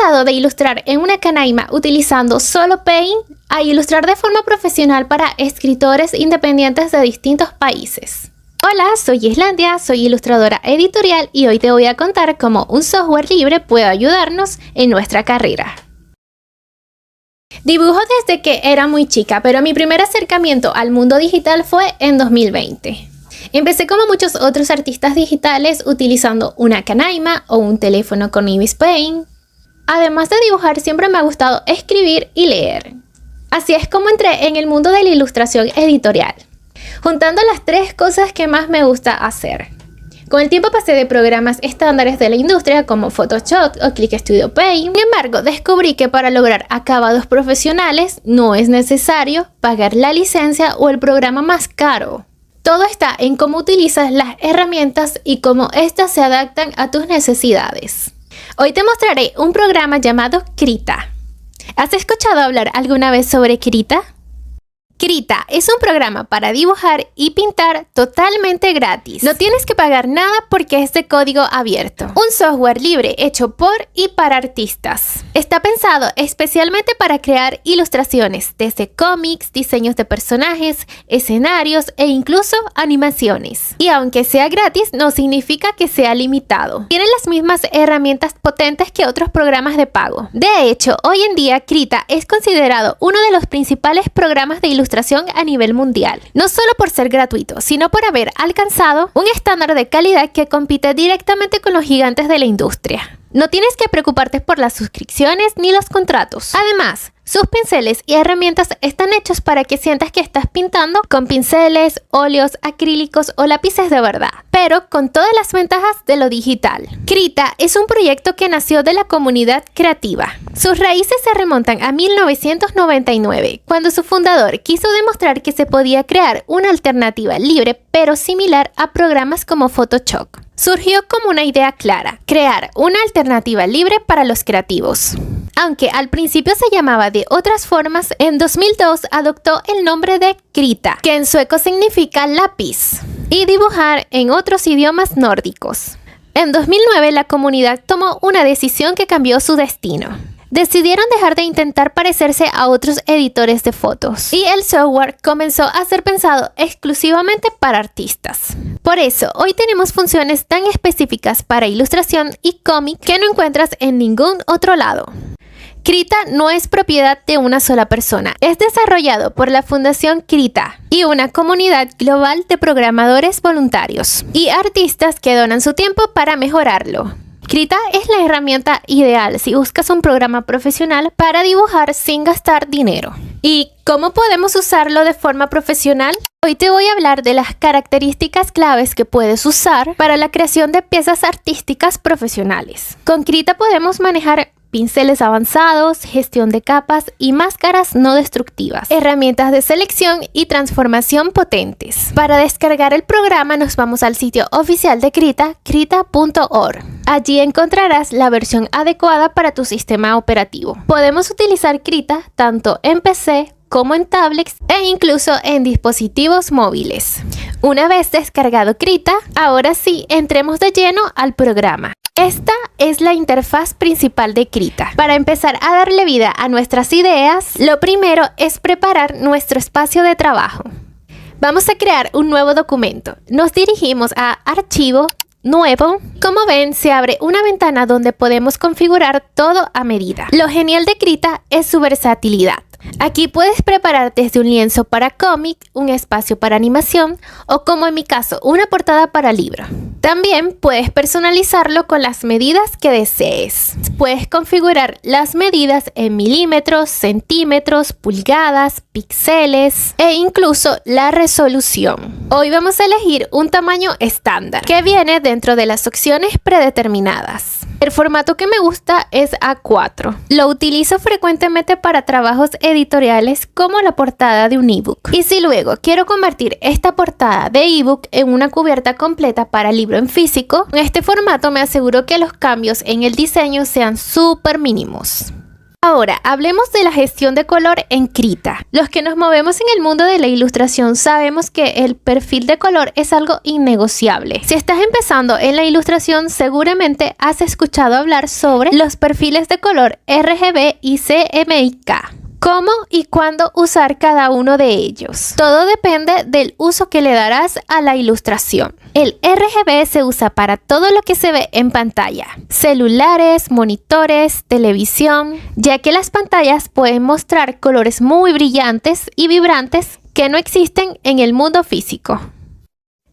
pasado de ilustrar en una canaima utilizando solo Paint a ilustrar de forma profesional para escritores independientes de distintos países. Hola, soy Islandia, soy ilustradora editorial y hoy te voy a contar cómo un software libre puede ayudarnos en nuestra carrera. Dibujo desde que era muy chica, pero mi primer acercamiento al mundo digital fue en 2020. Empecé como muchos otros artistas digitales utilizando una canaima o un teléfono con Ibis Paint. Además de dibujar, siempre me ha gustado escribir y leer. Así es como entré en el mundo de la ilustración editorial, juntando las tres cosas que más me gusta hacer. Con el tiempo pasé de programas estándares de la industria como Photoshop o Click Studio Paint. Sin embargo, descubrí que para lograr acabados profesionales no es necesario pagar la licencia o el programa más caro. Todo está en cómo utilizas las herramientas y cómo éstas se adaptan a tus necesidades. Hoy te mostraré un programa llamado Krita. ¿Has escuchado hablar alguna vez sobre Krita? Krita es un programa para dibujar y pintar totalmente gratis. No tienes que pagar nada porque es de código abierto. Un software libre hecho por y para artistas. Está pensado especialmente para crear ilustraciones, desde cómics, diseños de personajes, escenarios e incluso animaciones. Y aunque sea gratis, no significa que sea limitado. Tiene las mismas herramientas potentes que otros programas de pago. De hecho, hoy en día Krita es considerado uno de los principales programas de ilustración a nivel mundial, no solo por ser gratuito, sino por haber alcanzado un estándar de calidad que compite directamente con los gigantes de la industria. No tienes que preocuparte por las suscripciones ni los contratos. Además, sus pinceles y herramientas están hechos para que sientas que estás pintando con pinceles, óleos, acrílicos o lápices de verdad, pero con todas las ventajas de lo digital. Krita es un proyecto que nació de la comunidad creativa. Sus raíces se remontan a 1999, cuando su fundador quiso demostrar que se podía crear una alternativa libre pero similar a programas como Photoshop. Surgió como una idea clara: crear una alternativa libre para los creativos. Aunque al principio se llamaba de otras formas, en 2002 adoptó el nombre de Krita, que en sueco significa lápiz, y dibujar en otros idiomas nórdicos. En 2009 la comunidad tomó una decisión que cambió su destino. Decidieron dejar de intentar parecerse a otros editores de fotos y el software comenzó a ser pensado exclusivamente para artistas. Por eso, hoy tenemos funciones tan específicas para ilustración y cómic que no encuentras en ningún otro lado. Krita no es propiedad de una sola persona. Es desarrollado por la Fundación Krita y una comunidad global de programadores voluntarios y artistas que donan su tiempo para mejorarlo. Krita es la herramienta ideal si buscas un programa profesional para dibujar sin gastar dinero. ¿Y cómo podemos usarlo de forma profesional? Hoy te voy a hablar de las características claves que puedes usar para la creación de piezas artísticas profesionales. Con Krita podemos manejar pinceles avanzados, gestión de capas y máscaras no destructivas, herramientas de selección y transformación potentes. Para descargar el programa nos vamos al sitio oficial de Krita, krita.org. Allí encontrarás la versión adecuada para tu sistema operativo. Podemos utilizar Krita tanto en PC como en tablets e incluso en dispositivos móviles. Una vez descargado Krita, ahora sí entremos de lleno al programa. Esta es la interfaz principal de Krita. Para empezar a darle vida a nuestras ideas, lo primero es preparar nuestro espacio de trabajo. Vamos a crear un nuevo documento. Nos dirigimos a Archivo, Nuevo. Como ven, se abre una ventana donde podemos configurar todo a medida. Lo genial de Krita es su versatilidad. Aquí puedes preparar desde un lienzo para cómic, un espacio para animación o, como en mi caso, una portada para libro. También puedes personalizarlo con las medidas que desees. Puedes configurar las medidas en milímetros, centímetros, pulgadas, píxeles e incluso la resolución. Hoy vamos a elegir un tamaño estándar que viene dentro de las opciones predeterminadas. El formato que me gusta es A4. Lo utilizo frecuentemente para trabajos editoriales como la portada de un ebook. Y si luego quiero convertir esta portada de ebook en una cubierta completa para libro en físico, en este formato me aseguro que los cambios en el diseño sean súper mínimos. Ahora, hablemos de la gestión de color en Krita. Los que nos movemos en el mundo de la ilustración sabemos que el perfil de color es algo innegociable. Si estás empezando en la ilustración, seguramente has escuchado hablar sobre los perfiles de color RGB y CMYK. ¿Cómo y cuándo usar cada uno de ellos? Todo depende del uso que le darás a la ilustración. El RGB se usa para todo lo que se ve en pantalla: celulares, monitores, televisión, ya que las pantallas pueden mostrar colores muy brillantes y vibrantes que no existen en el mundo físico.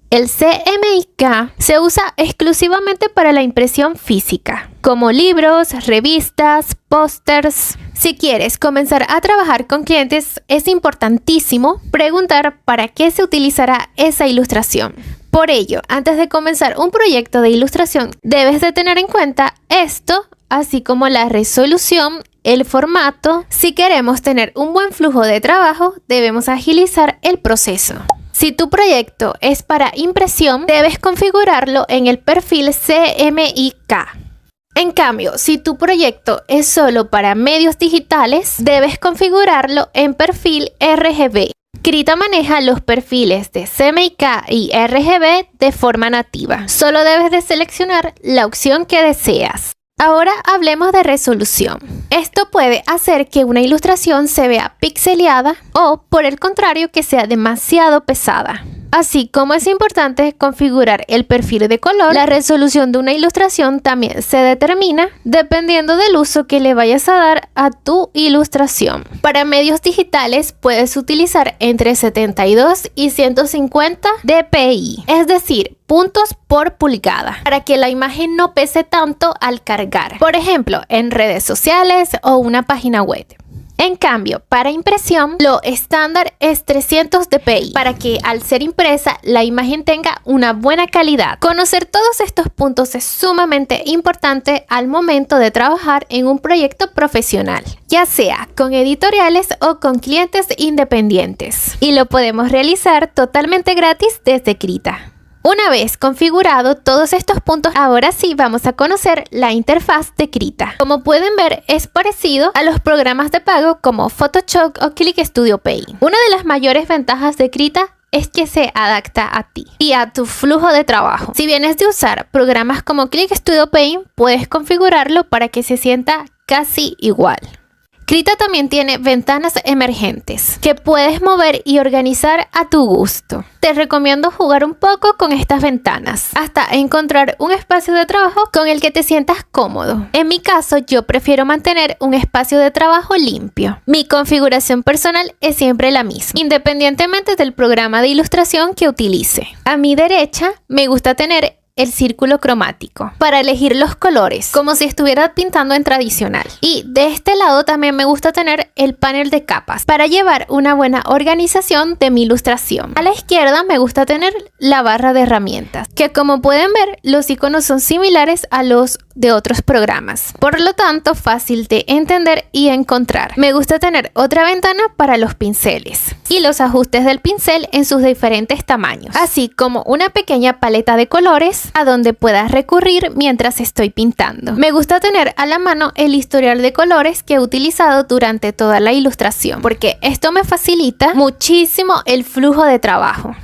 El CMYK se usa exclusivamente para la impresión física, como libros, revistas, pósters. Si quieres comenzar a trabajar con clientes, es importantísimo preguntar para qué se utilizará esa ilustración. Por ello, antes de comenzar un proyecto de ilustración, debes de tener en cuenta esto, así como la resolución, el formato. Si queremos tener un buen flujo de trabajo, debemos agilizar el proceso. Si tu proyecto es para impresión, debes configurarlo en el perfil CMYK. En cambio, si tu proyecto es solo para medios digitales, debes configurarlo en perfil RGB. Krita maneja los perfiles de CMYK y RGB de forma nativa. Solo debes de seleccionar la opción que deseas. Ahora hablemos de resolución. Esto puede hacer que una ilustración se vea pixeleada o, por el contrario, que sea demasiado pesada. Así como es importante configurar el perfil de color, la resolución de una ilustración también se determina dependiendo del uso que le vayas a dar a tu ilustración. Para medios digitales puedes utilizar entre 72 y 150 dpi, es decir, puntos por pulgada, para que la imagen no pese tanto al cargar, por ejemplo, en redes sociales o una página web. En cambio, para impresión, lo estándar es 300 dpi, para que al ser impresa, la imagen tenga una buena calidad. Conocer todos estos puntos es sumamente importante al momento de trabajar en un proyecto profesional, ya sea con editoriales o con clientes independientes. Y lo podemos realizar totalmente gratis desde Krita. Una vez configurado todos estos puntos, ahora sí vamos a conocer la interfaz de Krita. Como pueden ver, es parecido a los programas de pago como Photoshop o Click Studio Paint. Una de las mayores ventajas de Krita es que se adapta a ti y a tu flujo de trabajo. Si vienes de usar programas como Click Studio Paint, puedes configurarlo para que se sienta casi igual. Krita también tiene ventanas emergentes que puedes mover y organizar a tu gusto. Te recomiendo jugar un poco con estas ventanas hasta encontrar un espacio de trabajo con el que te sientas cómodo. En mi caso, yo prefiero mantener un espacio de trabajo limpio. Mi configuración personal es siempre la misma, independientemente del programa de ilustración que utilice. A mi derecha me gusta tener el círculo cromático para elegir los colores, como si estuviera pintando en tradicional. Y de este lado también me gusta tener el panel de capas para llevar una buena organización de mi ilustración. A la izquierda me gusta tener la barra de herramientas, que como pueden ver, los iconos son similares a los de otros programas, por lo tanto fácil de entender y encontrar. Me gusta tener otra ventana para los pinceles y los ajustes del pincel en sus diferentes tamaños, así como una pequeña paleta de colores a donde puedas recurrir mientras estoy pintando. Me gusta tener a la mano el historial de colores que he utilizado durante toda la ilustración, porque esto me facilita muchísimo el flujo de trabajo.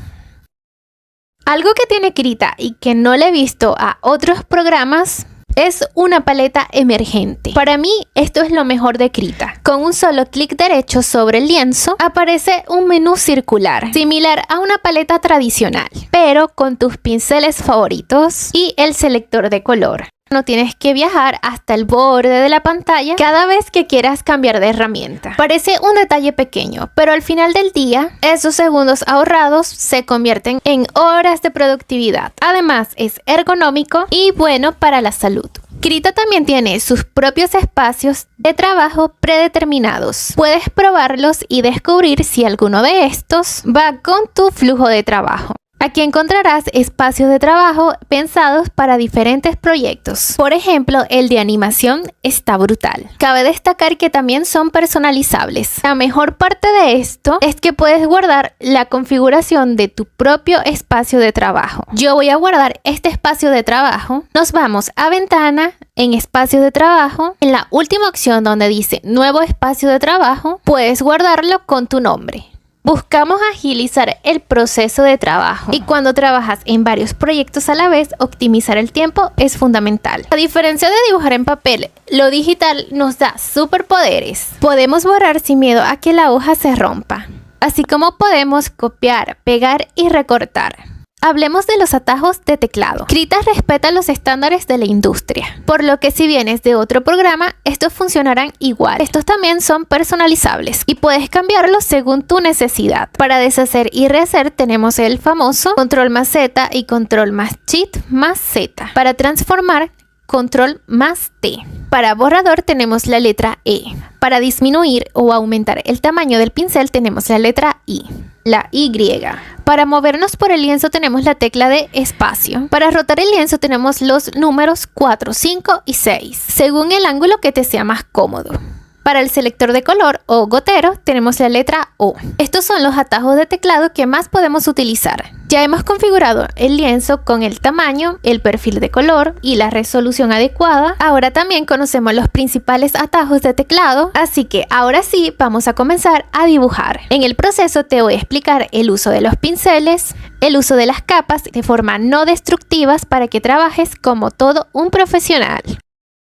Algo que tiene Krita y que no le he visto a otros programas es una paleta emergente. Para mí, esto es lo mejor de Krita. Con un solo clic derecho sobre el lienzo, aparece un menú circular, similar a una paleta tradicional, pero con tus pinceles favoritos y el selector de color. No tienes que viajar hasta el borde de la pantalla cada vez que quieras cambiar de herramienta. Parece un detalle pequeño, pero al final del día, esos segundos ahorrados se convierten en horas de productividad. Además, es ergonómico y bueno para la salud. Krita también tiene sus propios espacios de trabajo predeterminados. Puedes probarlos y descubrir si alguno de estos va con tu flujo de trabajo. Aquí encontrarás espacios de trabajo pensados para diferentes proyectos. Por ejemplo, el de animación está brutal. Cabe destacar que también son personalizables. La mejor parte de esto es que puedes guardar la configuración de tu propio espacio de trabajo. Yo voy a guardar este espacio de trabajo. Nos vamos a ventana, en espacio de trabajo. En la última opción donde dice nuevo espacio de trabajo, puedes guardarlo con tu nombre. Buscamos agilizar el proceso de trabajo y cuando trabajas en varios proyectos a la vez, optimizar el tiempo es fundamental. A diferencia de dibujar en papel, lo digital nos da superpoderes. Podemos borrar sin miedo a que la hoja se rompa, así como podemos copiar, pegar y recortar. Hablemos de los atajos de teclado. Krita respeta los estándares de la industria, por lo que si vienes de otro programa, estos funcionarán igual. Estos también son personalizables y puedes cambiarlos según tu necesidad. Para deshacer y rehacer tenemos el famoso control más Z y control más shift más Z. Para transformar, control más T. Para borrador tenemos la letra E. Para disminuir o aumentar el tamaño del pincel tenemos la letra I. La Y. Para movernos por el lienzo tenemos la tecla de espacio. Para rotar el lienzo tenemos los números 4, 5 y 6, según el ángulo que te sea más cómodo. Para el selector de color o gotero tenemos la letra O. Estos son los atajos de teclado que más podemos utilizar. Ya hemos configurado el lienzo con el tamaño, el perfil de color y la resolución adecuada. Ahora también conocemos los principales atajos de teclado, así que ahora sí vamos a comenzar a dibujar. En el proceso te voy a explicar el uso de los pinceles, el uso de las capas de forma no destructivas para que trabajes como todo un profesional.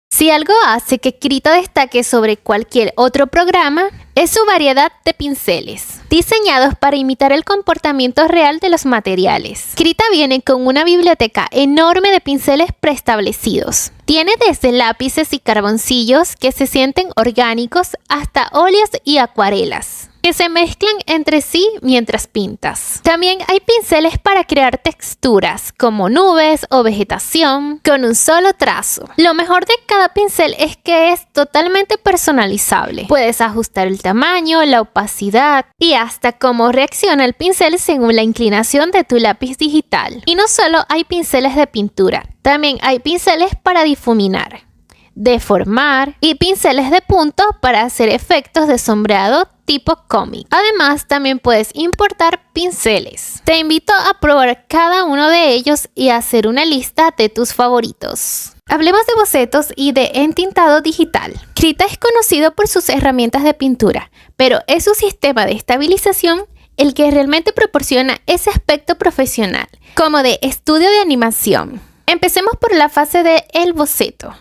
Si algo hace que Krita destaque sobre cualquier otro programa, es su variedad de pinceles, diseñados para imitar el comportamiento real de los materiales. Krita viene con una biblioteca enorme de pinceles preestablecidos. Tiene desde lápices y carboncillos que se sienten orgánicos hasta óleos y acuarelas, que se mezclan entre sí mientras pintas. También hay pinceles para crear texturas, como nubes o vegetación, con un solo trazo. Lo mejor de cada pincel es que es totalmente personalizable. Puedes ajustar el tamaño, la opacidad y hasta cómo reacciona el pincel según la inclinación de tu lápiz digital. Y no solo hay pinceles de pintura, también hay pinceles para difuminar, deformar y pinceles de punto para hacer efectos de sombreado tipo cómic. Además, también puedes importar pinceles. Te invito a probar cada uno de ellos y a hacer una lista de tus favoritos. Hablemos de bocetos y de entintado digital. Krita es conocido por sus herramientas de pintura, pero es su sistema de estabilización el que realmente proporciona ese aspecto profesional, como de estudio de animación. Empecemos por la fase de el boceto.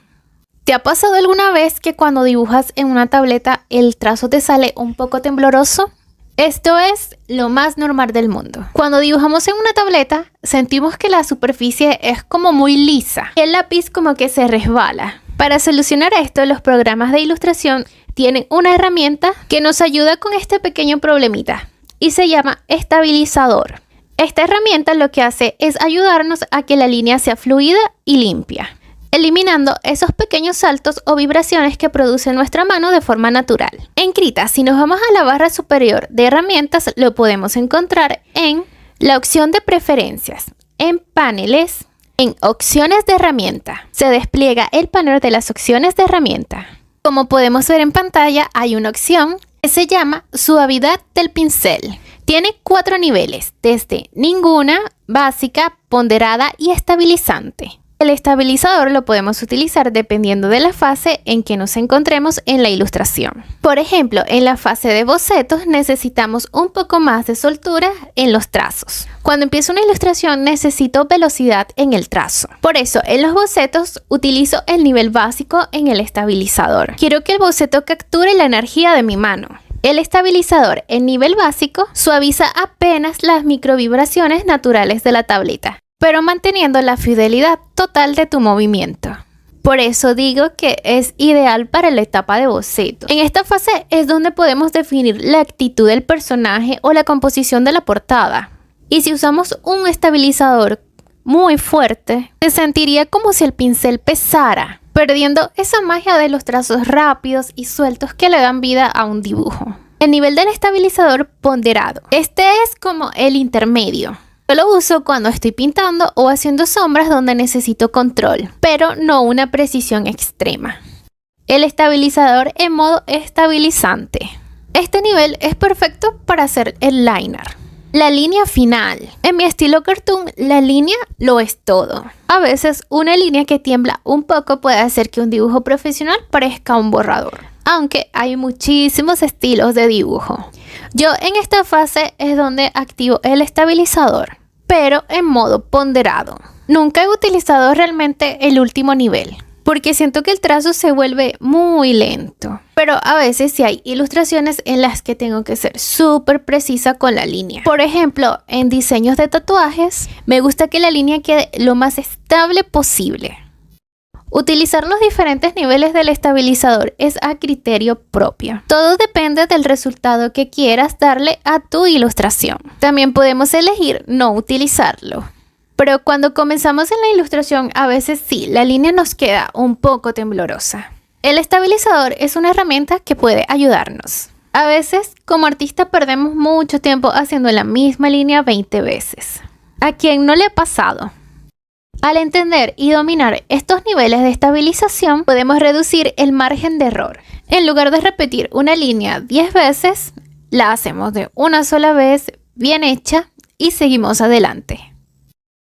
¿Te ha pasado alguna vez que cuando dibujas en una tableta el trazo te sale un poco tembloroso? Esto es lo más normal del mundo. Cuando dibujamos en una tableta, sentimos que la superficie es como muy lisa y el lápiz como que se resbala. Para solucionar esto, los programas de ilustración tienen una herramienta que nos ayuda con este pequeño problemita y se llama estabilizador. Esta herramienta lo que hace es ayudarnos a que la línea sea fluida y limpia, eliminando esos pequeños saltos o vibraciones que produce nuestra mano de forma natural. En Krita, si nos vamos a la barra superior de herramientas, lo podemos encontrar en la opción de preferencias, en paneles, en opciones de herramienta. Se despliega el panel de las opciones de herramienta. Como podemos ver en pantalla, hay una opción que se llama suavidad del pincel. Tiene 4 niveles, desde ninguna, básica, ponderada y estabilizante. El estabilizador lo podemos utilizar dependiendo de la fase en que nos encontremos en la ilustración. Por ejemplo, en la fase de bocetos necesitamos un poco más de soltura en los trazos. Cuando empiezo una ilustración necesito velocidad en el trazo. Por eso, en los bocetos utilizo el nivel básico en el estabilizador. Quiero que el boceto capture la energía de mi mano. El estabilizador en nivel básico suaviza apenas las microvibraciones naturales de la tableta, pero manteniendo la fidelidad total de tu movimiento. Por eso digo que es ideal para la etapa de boceto. En esta fase es donde podemos definir la actitud del personaje o la composición de la portada. Y si usamos un estabilizador muy fuerte, se sentiría como si el pincel pesara, perdiendo esa magia de los trazos rápidos y sueltos que le dan vida a un dibujo. El nivel del estabilizador ponderado. Este es como el intermedio. Yo lo uso cuando estoy pintando o haciendo sombras donde necesito control, pero no una precisión extrema. El estabilizador en modo estabilizante. Este nivel es perfecto para hacer el liner. La línea final. En mi estilo cartoon, la línea lo es todo. A veces, una línea que tiembla un poco puede hacer que un dibujo profesional parezca un borrador. Aunque hay muchísimos estilos de dibujo. Yo en esta fase es donde activo el estabilizador, pero en modo ponderado. Nunca he utilizado realmente el último nivel, porque siento que el trazo se vuelve muy lento. Pero a veces sí hay ilustraciones en las que tengo que ser súper precisa con la línea. Por ejemplo, en diseños de tatuajes, me gusta que la línea quede lo más estable posible. Utilizar los diferentes niveles del estabilizador es a criterio propio. Todo depende del resultado que quieras darle a tu ilustración. También podemos elegir no utilizarlo. Pero cuando comenzamos en la ilustración, a veces sí, la línea nos queda un poco temblorosa. El estabilizador es una herramienta que puede ayudarnos. A veces, como artista, perdemos mucho tiempo haciendo la misma línea 20 veces. ¿A quién no le ha pasado? Al entender y dominar estos niveles de estabilización, podemos reducir el margen de error. En lugar de repetir una línea 10 veces, la hacemos de una sola vez, bien hecha, y seguimos adelante.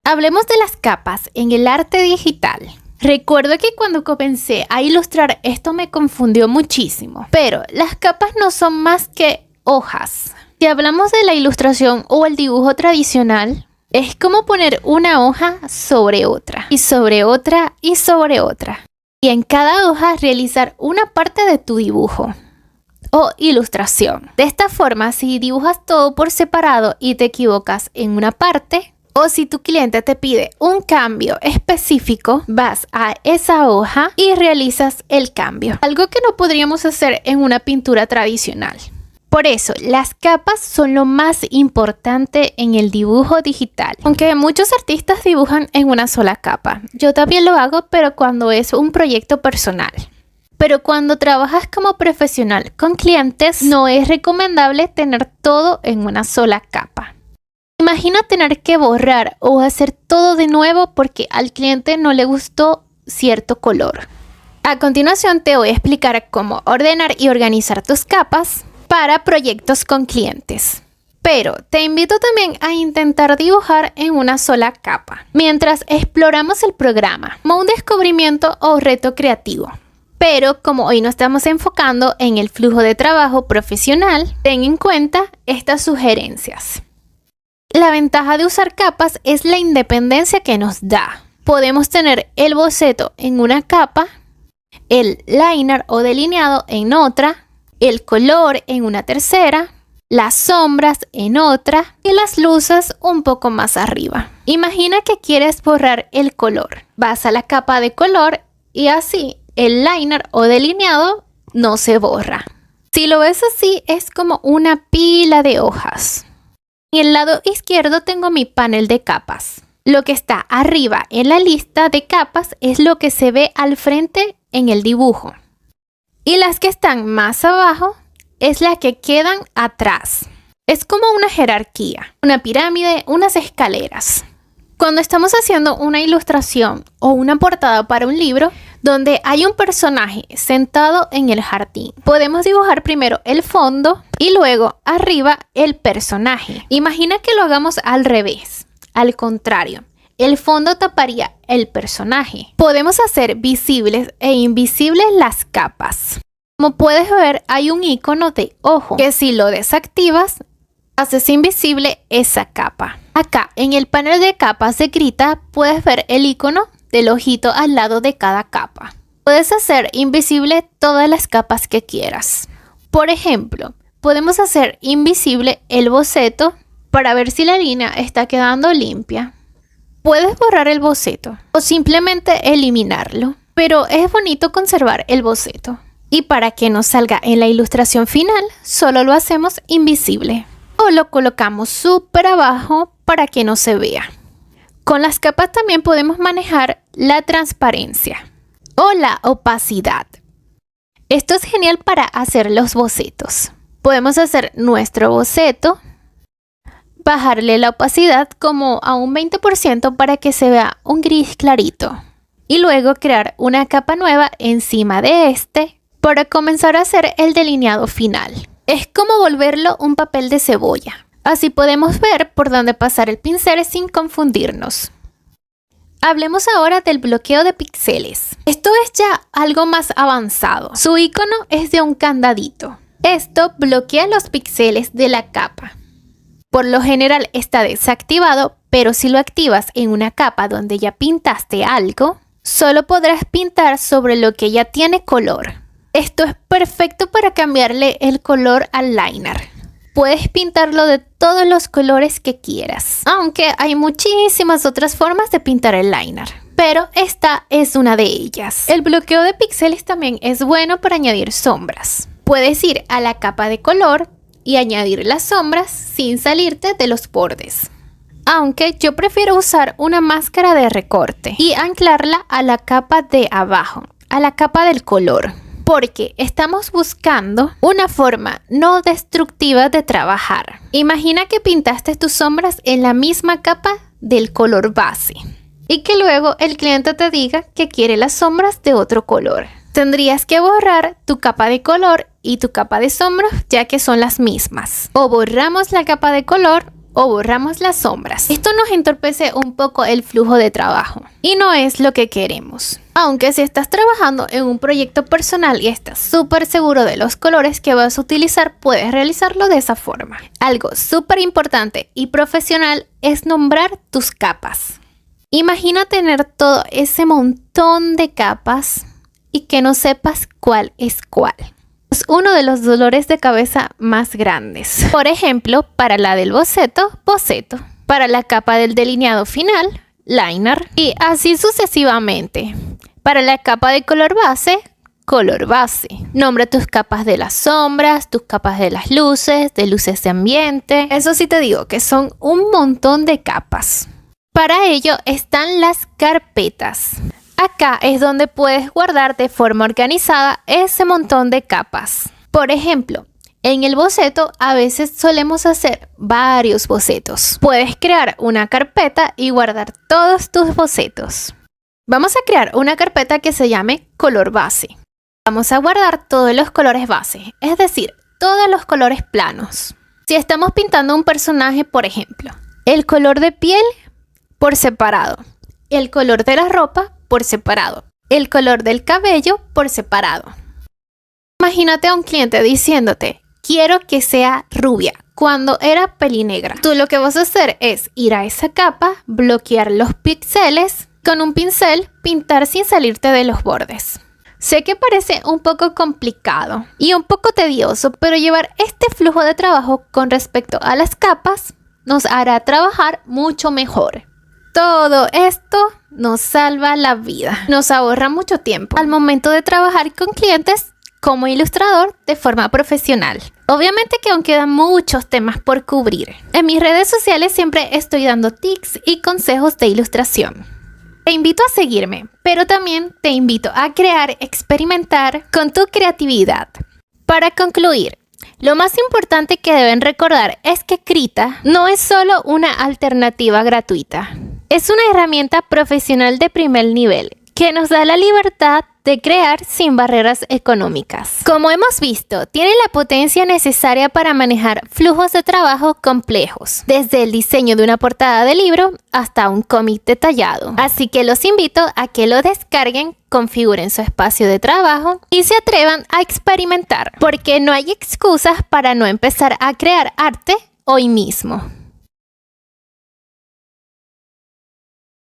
Hablemos de las capas en el arte digital. Recuerdo que cuando comencé a ilustrar esto me confundió muchísimo, pero las capas no son más que hojas. Si hablamos de la ilustración o el dibujo tradicional, es como poner una hoja sobre otra, y sobre otra, y sobre otra. Y en cada hoja realizar una parte de tu dibujo o ilustración. De esta forma, si dibujas todo por separado y te equivocas en una parte, o si tu cliente te pide un cambio específico, vas a esa hoja y realizas el cambio. Algo que no podríamos hacer en una pintura tradicional. Por eso, las capas son lo más importante en el dibujo digital. Aunque muchos artistas dibujan en una sola capa. Yo también lo hago, pero cuando es un proyecto personal. Pero cuando trabajas como profesional con clientes, no es recomendable tener todo en una sola capa. Imagina tener que borrar o hacer todo de nuevo porque al cliente no le gustó cierto color. A continuación te voy a explicar cómo ordenar y organizar tus capas para proyectos con clientes. Pero te invito también a intentar dibujar en una sola capa mientras exploramos el programa, como un descubrimiento o reto creativo. Pero como hoy nos estamos enfocando en el flujo de trabajo profesional, ten en cuenta estas sugerencias. La ventaja de usar capas es la independencia que nos da. Podemos tener el boceto en una capa, el liner o delineado en otra, el color en una tercera, las sombras en otra y las luces un poco más arriba. Imagina que quieres borrar el color. Vas a la capa de color y así el liner o delineado no se borra. Si lo ves así, es como una pila de hojas. En el lado izquierdo tengo mi panel de capas. Lo que está arriba en la lista de capas es lo que se ve al frente en el dibujo. Y las que están más abajo es la que quedan atrás. Es como una jerarquía, una pirámide, unas escaleras. Cuando estamos haciendo una ilustración o una portada para un libro donde hay un personaje sentado en el jardín, podemos dibujar primero el fondo y luego arriba el personaje. Imagina que lo hagamos al revés, al contrario. El fondo taparía el personaje. Podemos hacer visibles e invisibles las capas. Como puedes ver, hay un icono de ojo que si lo desactivas, haces invisible esa capa. Acá en el panel de capas de Krita puedes ver el icono del ojito al lado de cada capa. Puedes hacer invisible todas las capas que quieras. Por ejemplo, podemos hacer invisible el boceto para ver si la línea está quedando limpia. Puedes borrar el boceto o simplemente eliminarlo, pero es bonito conservar el boceto. Y para que nos salga en la ilustración final, solo lo hacemos invisible o lo colocamos súper abajo para que no se vea. Con las capas también podemos manejar la transparencia o la opacidad. Esto es genial para hacer los bocetos. Podemos hacer nuestro boceto, bajarle la opacidad como a un 20% para que se vea un gris clarito. Y luego crear una capa nueva encima de este para comenzar a hacer el delineado final. Es como volverlo un papel de cebolla. Así podemos ver por dónde pasar el pincel sin confundirnos. Hablemos ahora del bloqueo de píxeles. Esto es ya algo más avanzado. Su icono es de un candadito. Esto bloquea los píxeles de la capa. Por lo general está desactivado, pero si lo activas en una capa donde ya pintaste algo, solo podrás pintar sobre lo que ya tiene color. Esto es perfecto para cambiarle el color al liner. Puedes pintarlo de todos los colores que quieras, aunque hay muchísimas otras formas de pintar el liner, pero esta es una de ellas. El bloqueo de píxeles también es bueno para añadir sombras. Puedes ir a la capa de color y añadir las sombras sin salirte de los bordes. Aunque yo prefiero usar una máscara de recorte y anclarla a la capa de abajo, a la capa del color. Porque estamos buscando una forma no destructiva de trabajar. Imagina que pintaste tus sombras en la misma capa del color base y que luego el cliente te diga que quiere las sombras de otro color. Tendrías que borrar tu capa de color y tu capa de sombras ya que son las mismas. O borramos la capa de color o borramos las sombras. Esto nos entorpece un poco el flujo de trabajo y no es lo que queremos. Aunque si estás trabajando en un proyecto personal y estás súper seguro de los colores que vas a utilizar, puedes realizarlo de esa forma. Algo súper importante y profesional es nombrar tus capas. Imagina tener todo ese montón de capas y que no sepas cuál es cuál. Es uno de los dolores de cabeza más grandes. Por ejemplo, para la del boceto, boceto. Para la capa del delineado final, liner. Y así sucesivamente. Para la capa de color base, color base. Nombra tus capas de las sombras, tus capas de las luces, de luces de ambiente. Eso sí te digo que son un montón de capas. Para ello están las carpetas. Acá es donde puedes guardar de forma organizada ese montón de capas. Por ejemplo, en el boceto a veces solemos hacer varios bocetos. Puedes crear una carpeta y guardar todos tus bocetos. Vamos a crear una carpeta que se llame color base. Vamos a guardar todos los colores base, es decir, todos los colores planos. Si estamos pintando un personaje, por ejemplo, el color de piel por separado, el color de la ropa por separado, el color del cabello por separado. Imagínate a un cliente diciéndote, quiero que sea rubia, cuando era pelinegra. Tú lo que vas a hacer es ir a esa capa, bloquear los píxeles, con un pincel pintar sin salirte de los bordes. Sé que parece un poco complicado y un poco tedioso, pero llevar este flujo de trabajo con respecto a las capas nos hará trabajar mucho mejor. Todo esto nos salva la vida, nos ahorra mucho tiempo al momento de trabajar con clientes como ilustrador de forma profesional. Obviamente que aún quedan muchos temas por cubrir. En mis redes sociales siempre estoy dando tips y consejos de ilustración. Te invito a seguirme, pero también te invito a crear, experimentar con tu creatividad. Para concluir, lo más importante que deben recordar es que Krita no es solo una alternativa gratuita. Es una herramienta profesional de primer nivel que nos da la libertad de crear sin barreras económicas. Como hemos visto, tiene la potencia necesaria para manejar flujos de trabajo complejos, desde el diseño de una portada de libro hasta un cómic detallado. Así que los invito a que lo descarguen, configuren su espacio de trabajo y se atrevan a experimentar, porque no hay excusas para no empezar a crear arte hoy mismo.